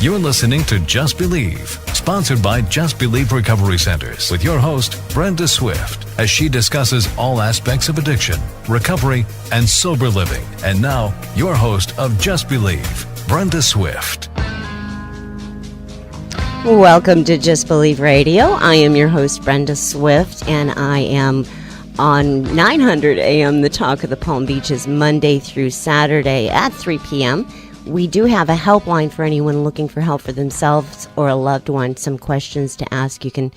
You're listening to Just Believe, sponsored by Just Believe Recovery Centers, with your host, Brenda Swift, as she discusses all aspects of addiction, recovery, and sober living. And now, your host of Just Believe, Brenda Swift. Welcome to Just Believe Radio. I am your host, Brenda Swift, and I am on 900 AM, the Talk of the Palm Beaches, Monday through Saturday at 3 p.m. We do have a helpline for anyone looking for help for themselves or a loved one, some questions to ask. You can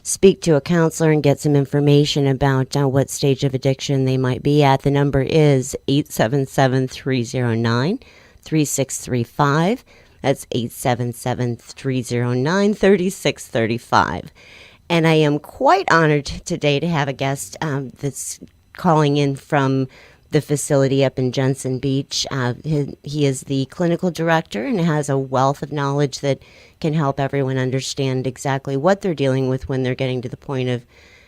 speak to a counselor and get some information about what stage of addiction they might be at. The number is 877-309-3635. That's 877-309-3635. And I am quite honored today to have a guest that's calling in from the facility up in Jensen Beach. He is the clinical director and has a wealth of knowledge that can help everyone understand exactly what they're dealing with when they're getting to the point of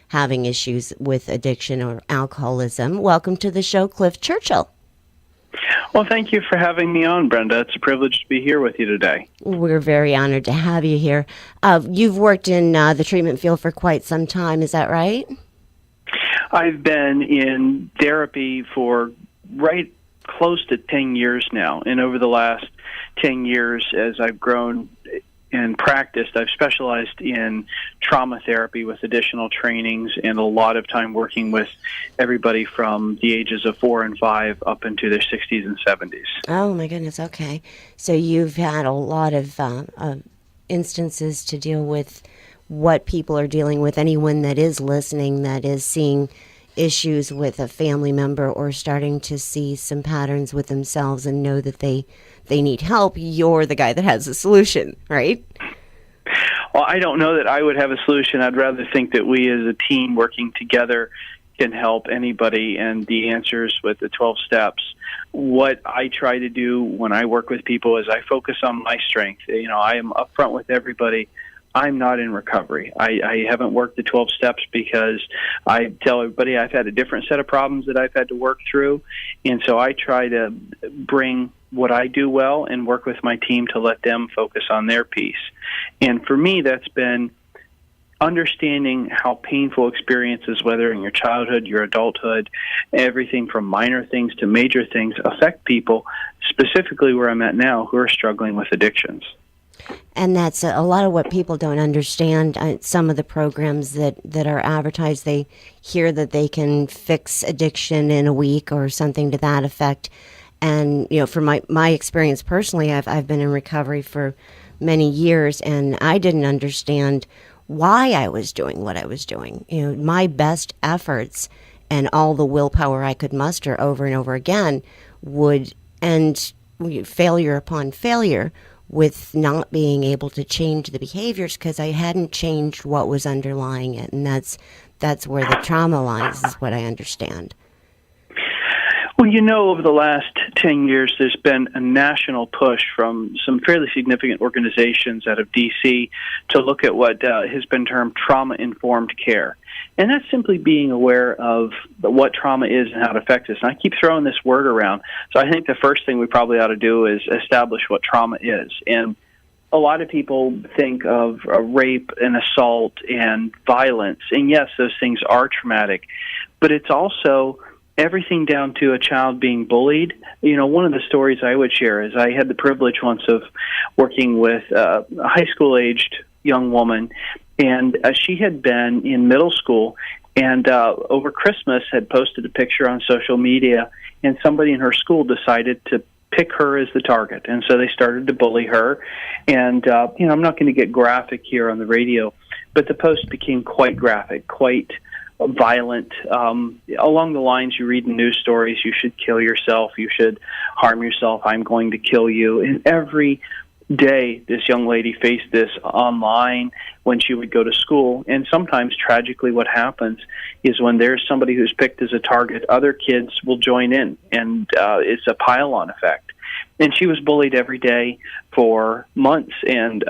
having issues with addiction or alcoholism. Welcome to the show, Cliff Churchill. Well, thank you for having me on, Brenda. It's a privilege to be here with you today. We're very honored to have you here. You've worked in the treatment field for quite some time, is that right? I've been in therapy for right close to 10 years now, and over the last 10 years, as I've grown and practiced, I've specialized in trauma therapy with additional trainings and a lot of time working with everybody from the ages of 4 and 5 up into their 60s and 70s. Oh, my goodness, okay. So you've had a lot of instances to deal with what people are dealing with. Anyone that is listening that is seeing issues with a family member or starting to see some patterns with themselves and know that they need help, you're the guy that has a solution, right? Well, I don't know that I would have a solution. I'd rather think that we as a team working together can help anybody, and the answers with the 12 steps. What I try to do when I work with people is I focus on my strength. You know, I am upfront with everybody. I'm not in recovery. I haven't worked the 12 steps because I tell everybody I've had a different set of problems that I've had to work through. And so I try to bring what I do well and work with my team to let them focus on their piece. And for me, that's been understanding how painful experiences, whether in your childhood, your adulthood, everything from minor things to major things, affect people, specifically where I'm at now, who are struggling with addictions. And that's a lot of what people don't understand. Some of the programs that are advertised, they hear that they can fix addiction in a week or something to that effect. And, you know, from my experience personally, I've been in recovery for many years, and I didn't understand why I was doing what I was doing. You know, my best efforts and all the willpower I could muster over and over again would end failure upon failure with not being able to change the behaviors because I hadn't changed what was underlying it. And that's where the trauma lies, is what I understand. Well, you know, over the last 10 years, there's been a national push from some fairly significant organizations out of D.C. to look at what has been termed trauma-informed care. And that's simply being aware of what trauma is and how it affects us. And I keep throwing this word around. So I think the first thing we probably ought to do is establish what trauma is. And a lot of people think of rape and assault and violence. And yes, those things are traumatic. But it's also everything down to a child being bullied. You know, one of the stories I would share is I had the privilege once of working with a high school-aged young woman, and she had been in middle school, and over Christmas had posted a picture on social media, and somebody in her school decided to pick her as the target. And so they started to bully her. And, you know, I'm not going to get graphic here on the radio, but the post became quite graphic, quite violent, along the lines you read in news stories: you should kill yourself, you should harm yourself, I'm going to kill you. And every day this young lady faced this online when she would go to school. And sometimes, tragically, what happens is when there's somebody who's picked as a target, other kids will join in, and it's a pile-on effect. And she was bullied every day for months, and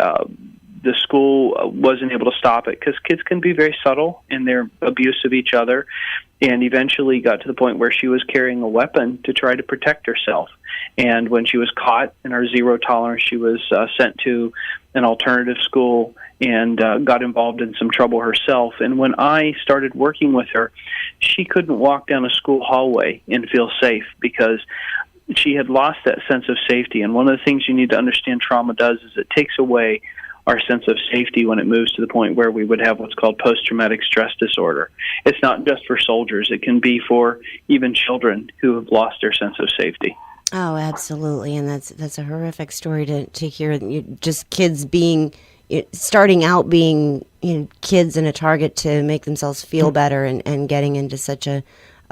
the school wasn't able to stop it because kids can be very subtle in their abuse of each other, and eventually got to the point where she was carrying a weapon to try to protect herself. And when she was caught in our zero tolerance, she was sent to an alternative school and got involved in some trouble herself. And when I started working with her, she couldn't walk down a school hallway and feel safe because she had lost that sense of safety. And one of the things you need to understand trauma does is it takes away our sense of safety when it moves to the point where we would have what's called post-traumatic stress disorder. It's not just for soldiers. It can be for even children who have lost their sense of safety. Oh, absolutely. And that's a horrific story to hear. Just kids starting out being kids and a target to make themselves feel better and getting into such a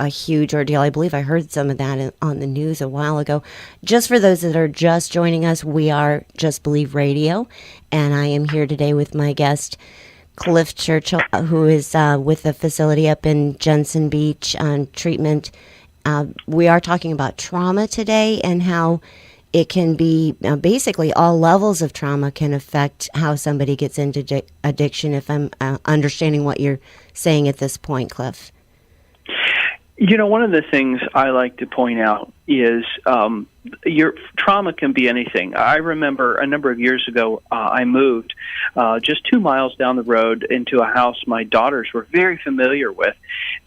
huge ordeal. I believe I heard some of that on the news a while ago. Just for those that are just joining us, we are Just Believe Radio, and I am here today with my guest, Cliff Churchill, who is with a facility up in Jensen Beach on treatment. We are talking about trauma today and how it can be basically all levels of trauma can affect how somebody gets into addiction, if I'm understanding what you're saying at this point, Cliff. One of the things I like to point out is your trauma can be anything. I remember a number of years ago, I moved just 2 miles down the road into a house my daughters were very familiar with,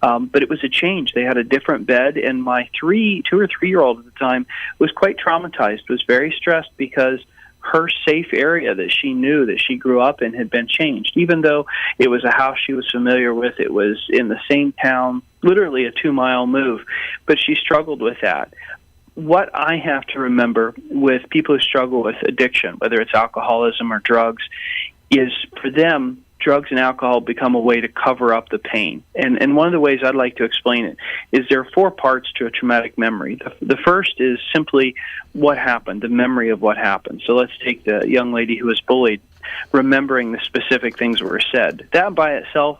but it was a change. They had a different bed, and my 2 or 3-year-old at the time was quite traumatized, was very stressed because her safe area that she knew that she grew up in had been changed. Even though it was a house she was familiar with, it was in the same town, literally a 2-mile move, but she struggled with that. What I have to remember with people who struggle with addiction, whether it's alcoholism or drugs, is for them, drugs and alcohol become a way to cover up the pain. And one of the ways I'd like to explain it is there are 4 parts to a traumatic memory. The first is simply what happened, the memory of what happened. So let's take the young lady who was bullied, remembering the specific things that were said. That by itself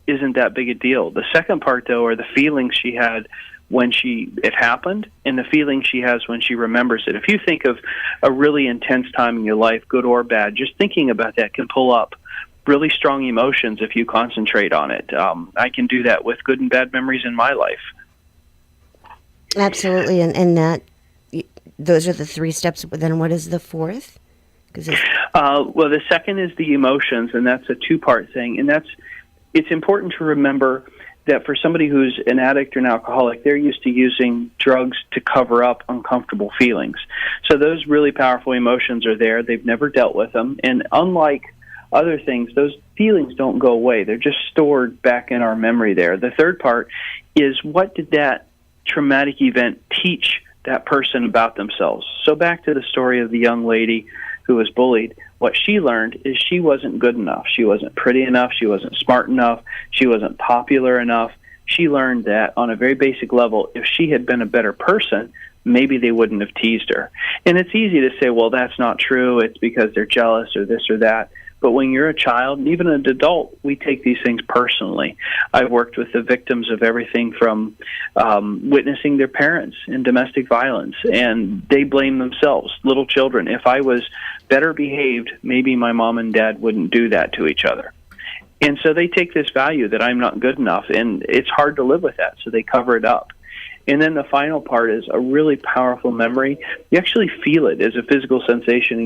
isn't that big a deal. The second part, though, are the feelings she had when it happened and the feelings she has when she remembers it. If you think of a really intense time in your life, good or bad, just thinking about that can pull up really strong emotions if you concentrate on it. I can do that with good and bad memories in my life. Absolutely, and that those are the 3 steps. But then, what is the 4th? Well, the second is the emotions, and that's a 2-part thing. And it's important to remember that for somebody who's an addict or an alcoholic, they're used to using drugs to cover up uncomfortable feelings. So those really powerful emotions are there. They've never dealt with them, and unlike other things, those feelings don't go away. They're just stored back in our memory there. The third part is, what did that traumatic event teach that person about themselves? So back to the story of the young lady who was bullied. What she learned is she wasn't good enough. She wasn't pretty enough. She wasn't smart enough. She wasn't popular enough. She learned that on a very basic level, if she had been a better person, maybe they wouldn't have teased her. And it's easy to say, well, that's not true. It's because they're jealous or this or that. But when you're a child, and even an adult, we take these things personally. I've worked with the victims of everything from witnessing their parents in domestic violence, and they blame themselves, little children. If I was better behaved, maybe my mom and dad wouldn't do that to each other. And so they take this value that I'm not good enough, and it's hard to live with that, so they cover it up. And then the final part is a really powerful memory. You actually feel it as a physical sensation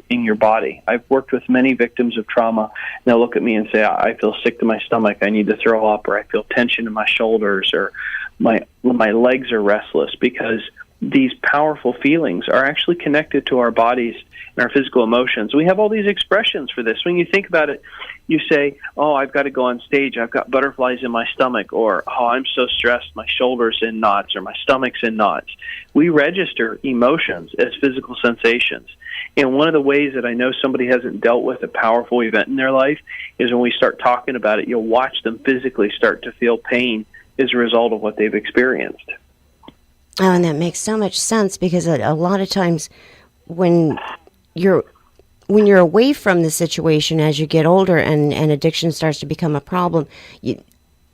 in your body. I've worked with many victims of trauma, and they'll look at me and say, I feel sick to my stomach, I need to throw up, or I feel tension in my shoulders, or my legs are restless, because these powerful feelings are actually connected to our bodies and our physical emotions. We have all these expressions for this. When you think about it, you say, oh, I've got to go on stage, I've got butterflies in my stomach, or, oh, I'm so stressed, my shoulder's in knots, or my stomach's in knots. We register emotions as physical sensations. And one of the ways that I know somebody hasn't dealt with a powerful event in their life is when we start talking about it, you'll watch them physically start to feel pain as a result of what they've experienced. Oh, and that makes so much sense, because a lot of times when you're away from the situation as you get older and addiction starts to become a problem,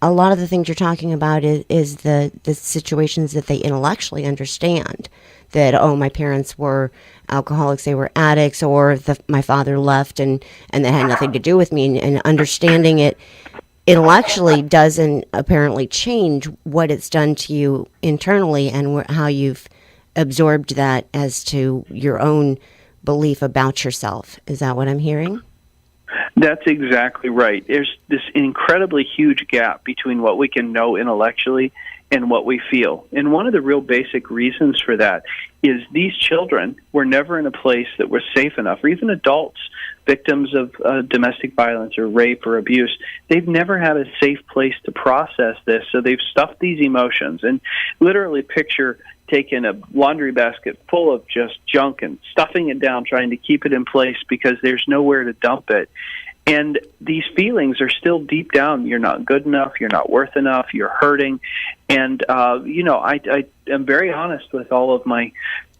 a lot of the things you're talking about is the situations that they intellectually understand, that, oh, my parents were alcoholics, they were addicts, or my father left and that had nothing to do with me, and understanding it intellectually doesn't apparently change what it's done to you internally and how you've absorbed that as to your own belief about yourself. Is that what I'm hearing? That's exactly right. There's this incredibly huge gap between what we can know intellectually and what we feel. And one of the real basic reasons for that is these children were never in a place that was safe enough, or even adults, victims of domestic violence or rape or abuse, they've never had a safe place to process this, so they've stuffed these emotions. And literally picture taking a laundry basket full of just junk and stuffing it down, trying to keep it in place because there's nowhere to dump it. And these feelings are still deep down. You're not good enough. You're not worth enough. You're hurting. And, I am very honest with all of my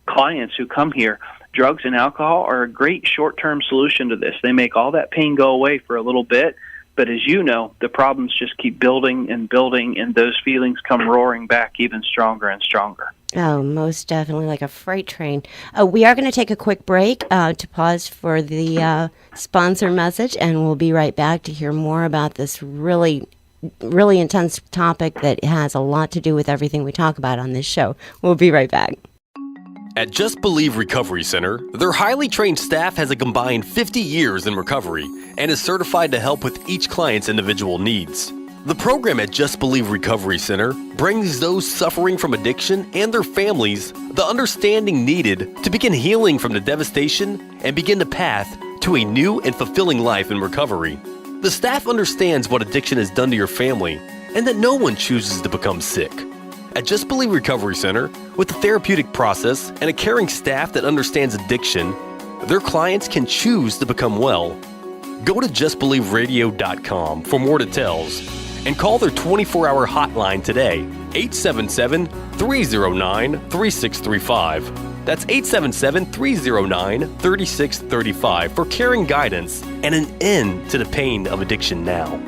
clients who come here. Drugs and alcohol are a great short-term solution to this. They make all that pain go away for a little bit. But as you know, the problems just keep building and building, and those feelings come roaring back even stronger and stronger. Oh, most definitely, like a freight train. We are going to take a quick break to pause for the sponsor message, and we'll be right back to hear more about this really, really intense topic that has a lot to do with everything we talk about on this show. We'll be right back. At Just Believe Recovery Center, their highly trained staff has a combined 50 years in recovery and is certified to help with each client's individual needs. The program at Just Believe Recovery Center brings those suffering from addiction and their families the understanding needed to begin healing from the devastation and begin the path to a new and fulfilling life in recovery. The staff understands what addiction has done to your family and that no one chooses to become sick. At Just Believe Recovery Center, with a therapeutic process and a caring staff that understands addiction, their clients can choose to become well. Go to justbelieveradio.com for more details and call their 24-hour hotline today, 877-309-3635. That's 877-309-3635 for caring guidance and an end to the pain of addiction now.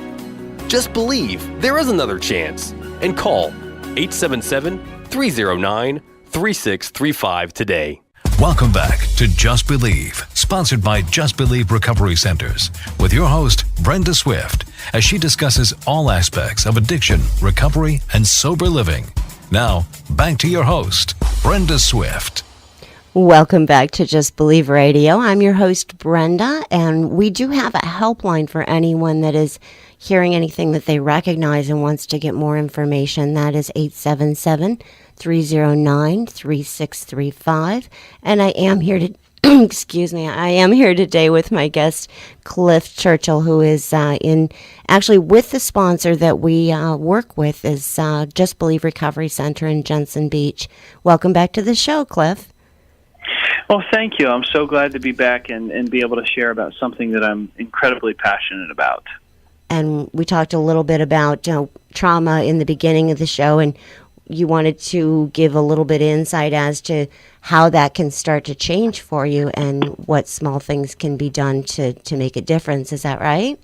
Just believe there is another chance and call 877-309-3635 today. Welcome back to Just Believe, sponsored by Just Believe Recovery Centers, with your host, Brenda Swift, as she discusses all aspects of addiction, recovery, and sober living. Now, back to your host, Brenda Swift. Welcome back to Just Believe Radio. I'm your host, Brenda, and we do have a helpline for anyone that is hearing anything that they recognize and wants to get more information. That is 877-309-3635. And I am here to I am here today with my guest, Cliff Churchill, who is actually with the sponsor that we work with, is Just Believe Recovery Center in Jensen Beach. Welcome back to the show, Cliff. Well, thank you. I'm so glad to be back and be able to share about something that I'm incredibly passionate about. And we talked a little bit about trauma in the beginning of the show, and you wanted to give a little bit of insight as to how that can start to change for you and what small things can be done to make a difference. Is that right?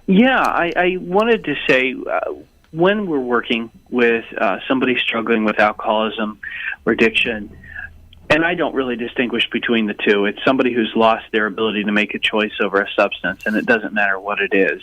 Yeah, I wanted to say when we're working with somebody struggling with alcoholism or addiction, and I don't really distinguish between the two. It's somebody who's lost their ability to make a choice over a substance, and it doesn't matter what it is.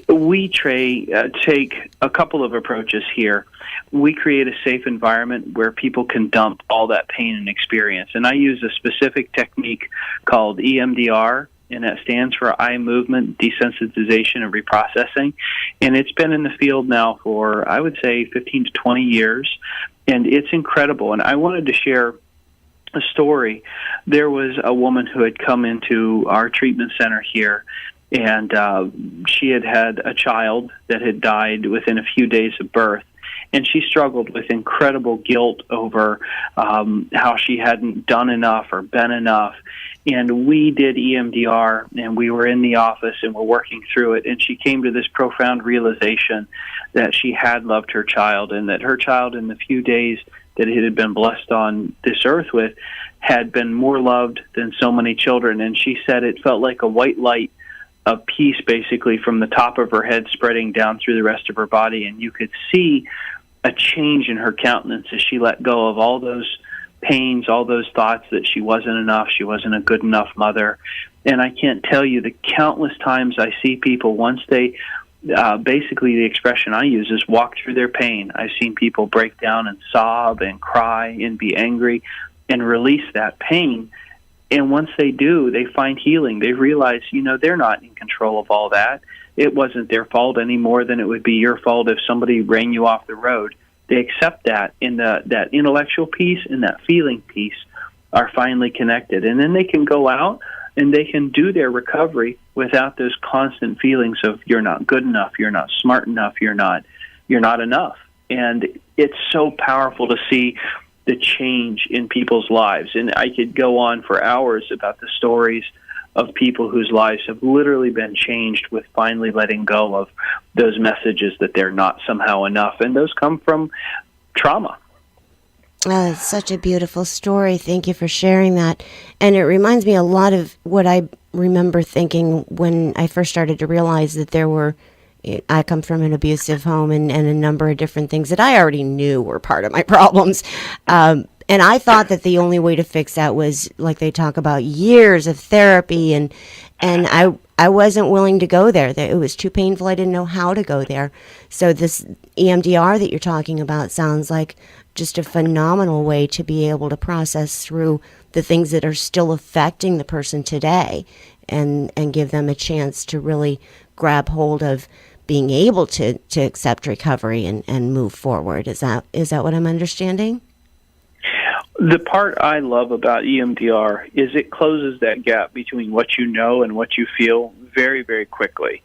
We take a couple of approaches here. We create a safe environment where people can dump all that pain and experience. And I use a specific technique called EMDR, and that stands for eye movement, desensitization, and reprocessing. And it's been in the field now for, I would say, 15 to 20 years, and it's incredible. And I wanted to share a story. There was a woman who had come into our treatment center here, and she had a child that had died within a few days of birth, and she struggled with incredible guilt over how she hadn't done enough or been enough. And we did EMDR, and we were in the office, and we're working through it, and she came to this profound realization that she had loved her child, and that her child, in the few days that it had been blessed on this earth with, had been more loved than so many children. And she said it felt like a white light of peace, basically, from the top of her head spreading down through the rest of her body, and you could see a change in her countenance as she let go of all those pains, all those thoughts that she wasn't enough, she wasn't a good enough mother. And I can't tell you the countless times I see people, once they, basically the expression I use is walk through their pain. I've seen people break down and sob and cry and be angry and release that pain. And once they do, they find healing. They realize, they're not in control of all that. It wasn't their fault any more than it would be your fault if somebody ran you off the road. They accept that, and that intellectual piece and that feeling piece are finally connected. And then they can go out and they can do their recovery without those constant feelings of you're not good enough, you're not smart enough, you're not enough. And it's so powerful to see the change in people's lives. And I could go on for hours about the stories of people whose lives have literally been changed with finally letting go of those messages that they're not somehow enough. And those come from trauma. It's such a beautiful story. Thank you for sharing that. And it reminds me a lot of what I remember thinking when I first started to realize that I come from an abusive home and a number of different things that I already knew were part of my problems. And I thought that the only way to fix that was, like they talk about, years of therapy, and I wasn't willing to go there. It was too painful. I didn't know how to go there. So this EMDR that you're talking about sounds like just a phenomenal way to be able to process through the things that are still affecting the person today, and give them a chance to really grab hold of being able to accept recovery and move forward. Is that what I'm understanding? The part I love about EMDR is it closes that gap between what you know and what you feel very, very quickly.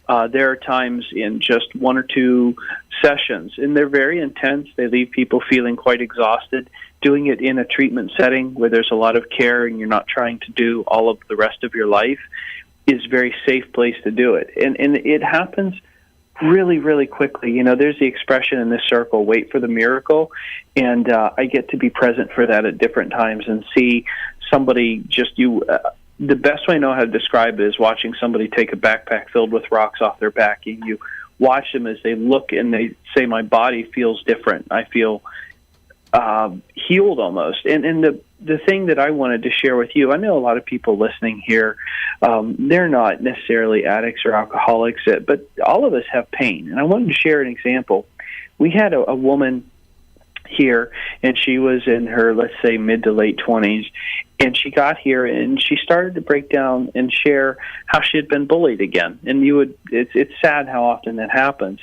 There are times in just one or two sessions, and they're very intense. They leave people feeling quite exhausted. Doing it in a treatment setting where there's a lot of care and you're not trying to do all of the rest of your life is a very safe place to do it. And it happens really, really quickly. There's the expression in this circle, wait for the miracle. And I get to be present for that at different times and see somebody the best way I know how to describe it is watching somebody take a backpack filled with rocks off their back, and you watch them as they look and they say, my body feels different. I feel healed almost. And the thing that I wanted to share with you, I know a lot of people listening here, they're not necessarily addicts or alcoholics, but all of us have pain. And I wanted to share an example. We had a woman here, and she was in her, let's say, mid to late 20s, and she got here and she started to break down and share how she had been bullied again. And it's sad how often that happens.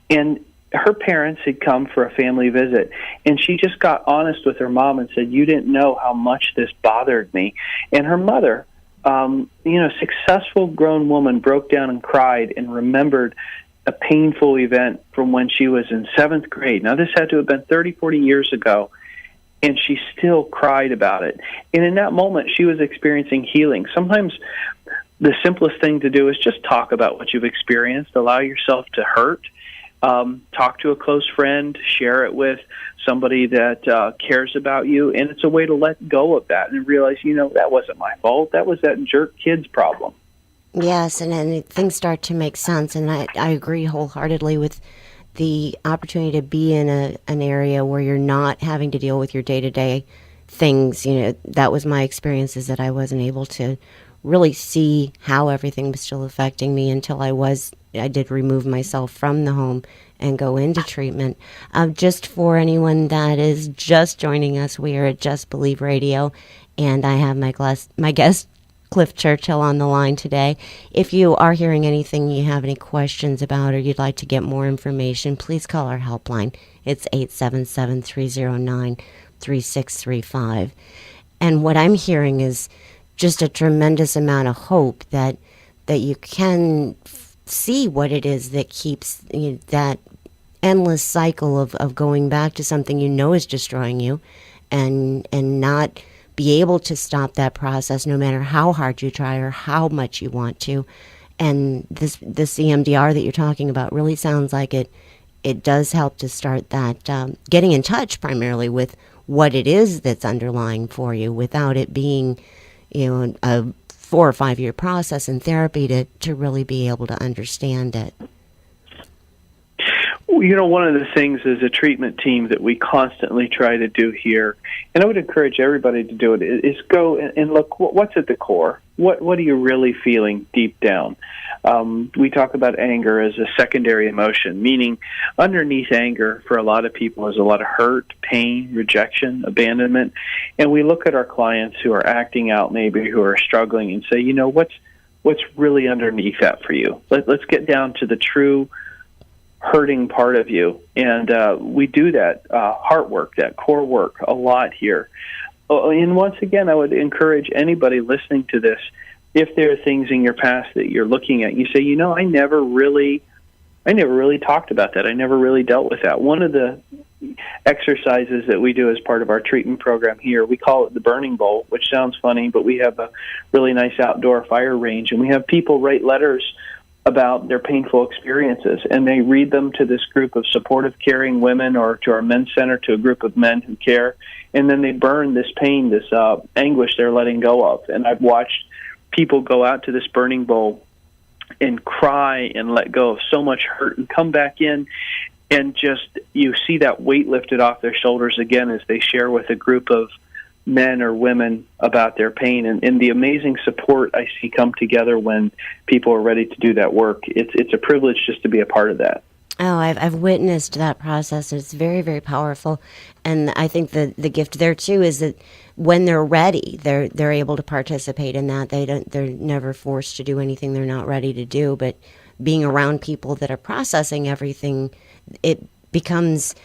And her parents had come for a family visit, and she just got honest with her mom and said, you didn't know how much this bothered me. And her mother, successful grown woman, broke down and cried and remembered a painful event from when she was in 7th grade. Now, this had to have been 30, 40 years ago, and she still cried about it. And in that moment, she was experiencing healing. Sometimes the simplest thing to do is just talk about what you've experienced, allow yourself to hurt. Talk to a close friend, share it with somebody that cares about you, and it's a way to let go of that and realize, that wasn't my fault. That was that jerk kid's problem. Yes, and then things start to make sense, and I agree wholeheartedly with the opportunity to be in an area where you're not having to deal with your day-to-day things. That was my experience, is that I wasn't able to really see how everything was still affecting me until I did remove myself from the home and go into treatment. Just for anyone that is just joining us, we are at Just Believe Radio, and I have my guest, Cliff Churchill, on the line today. If you are hearing anything you have any questions about or you'd like to get more information, please call our helpline. It's 877-309-3635. And what I'm hearing is just a tremendous amount of hope that you can see what it is that keeps that endless cycle of going back to something is destroying you, and not be able to stop that process no matter how hard you try or how much you want to. And this EMDR that you're talking about really sounds like it does help to start that getting in touch primarily with what it is that's underlying for you, without it being a 4 or 5 year process in therapy to really be able to understand it. One of the things as a treatment team that we constantly try to do here, and I would encourage everybody to do it, is go and look what's at the core. What are you really feeling deep down? We talk about anger as a secondary emotion, meaning underneath anger for a lot of people is a lot of hurt, pain, rejection, abandonment. And we look at our clients who are acting out, maybe who are struggling, and say, what's really underneath that for you? Let's get down to the true hurting part of you. And we do that heart work, that core work a lot here. And once again, I would encourage anybody listening to this, if there are things in your past that you're looking at, you say, I never really talked about that. I never really dealt with that. One of the exercises that we do as part of our treatment program here, we call it the burning bowl, which sounds funny, but we have a really nice outdoor fire range, and we have people write letters about their painful experiences, and they read them to this group of supportive, caring women, or to our men's center, to a group of men who care, and then they burn this pain, this anguish they're letting go of. And I've watched people go out to this burning bowl and cry and let go of so much hurt and come back in, and just you see that weight lifted off their shoulders again as they share with a group of men or women about their pain, and the amazing support I see come together when people are ready to do that work. It's a privilege just to be a part of that. Oh, I've witnessed that process. It's very, very powerful, and I think the gift there too is that when they're ready, they're able to participate in that. They're never forced to do anything they're not ready to do. But being around people that are processing everything, it becomes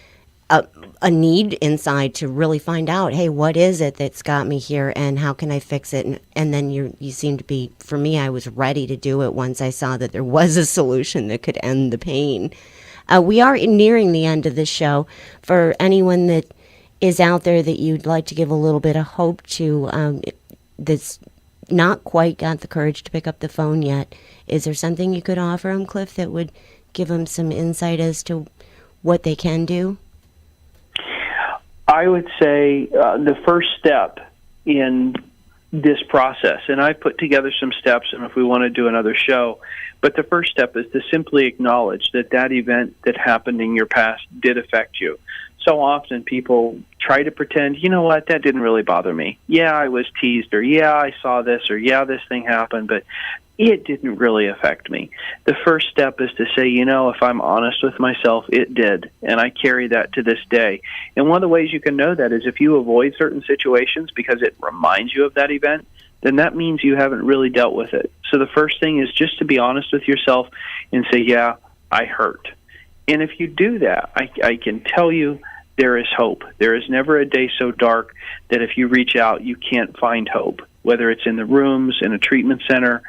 a need inside to really find out, hey, what is it that's got me here, and how can I fix it? And then you seem to be, for me, I was ready to do it once I saw that there was a solution that could end the pain. We are nearing the end of this show. For anyone that is out there that you'd like to give a little bit of hope to, that's not quite got the courage to pick up the phone yet, is there something you could offer them, Cliff, that would give them some insight as to what they can do? I would say the first step in this process, and I put together some steps, and if we want to do another show, but the first step is to simply acknowledge that that event that happened in your past did affect you. So often people try to pretend, that didn't really bother me. Yeah, I was teased, or yeah, I saw this, or yeah, this thing happened, but it didn't really affect me. The first step is to say, if I'm honest with myself, it did, and I carry that to this day. And one of the ways you can know that is if you avoid certain situations because it reminds you of that event, then that means you haven't really dealt with it. So the first thing is just to be honest with yourself and say, yeah, I hurt. And if you do that, I can tell you there is hope. There is never a day so dark that if you reach out, you can't find hope. Whether it's in the rooms, in a treatment center,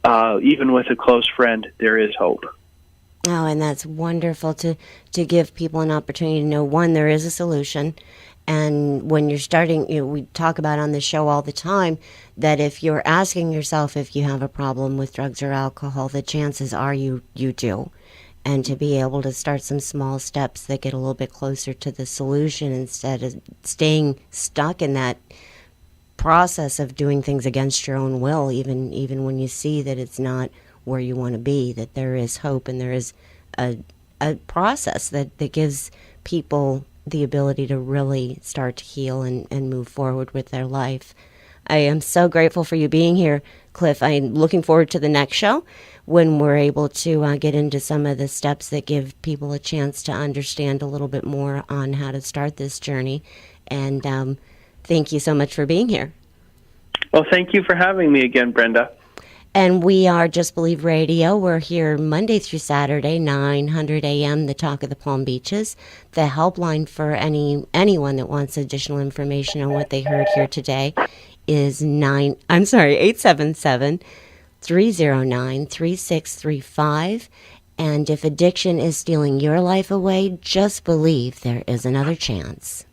even with a close friend, there is hope. Oh, and that's wonderful to give people an opportunity to know, one, there is a solution. And when you're starting, we talk about on the show all the time that if you're asking yourself if you have a problem with drugs or alcohol, the chances are you do. And to be able to start some small steps that get a little bit closer to the solution instead of staying stuck in that process of doing things against your own will, even when you see that it's not where you want to be, that there is hope and there is a process that gives people the ability to really start to heal and move forward with their life. I am so grateful for you being here, Cliff. I'm looking forward to the next show when we're able to get into some of the steps that give people a chance to understand a little bit more on how to start this journey. And thank you so much for being here. Well, thank you for having me again, Brenda. And we are Just Believe Radio. We're here Monday through Saturday, 900 a.m., the Talk of the Palm Beaches. The helpline for anyone that wants additional information on what they heard here today is 877-309-3635. And if addiction is stealing your life away, just believe there is another chance.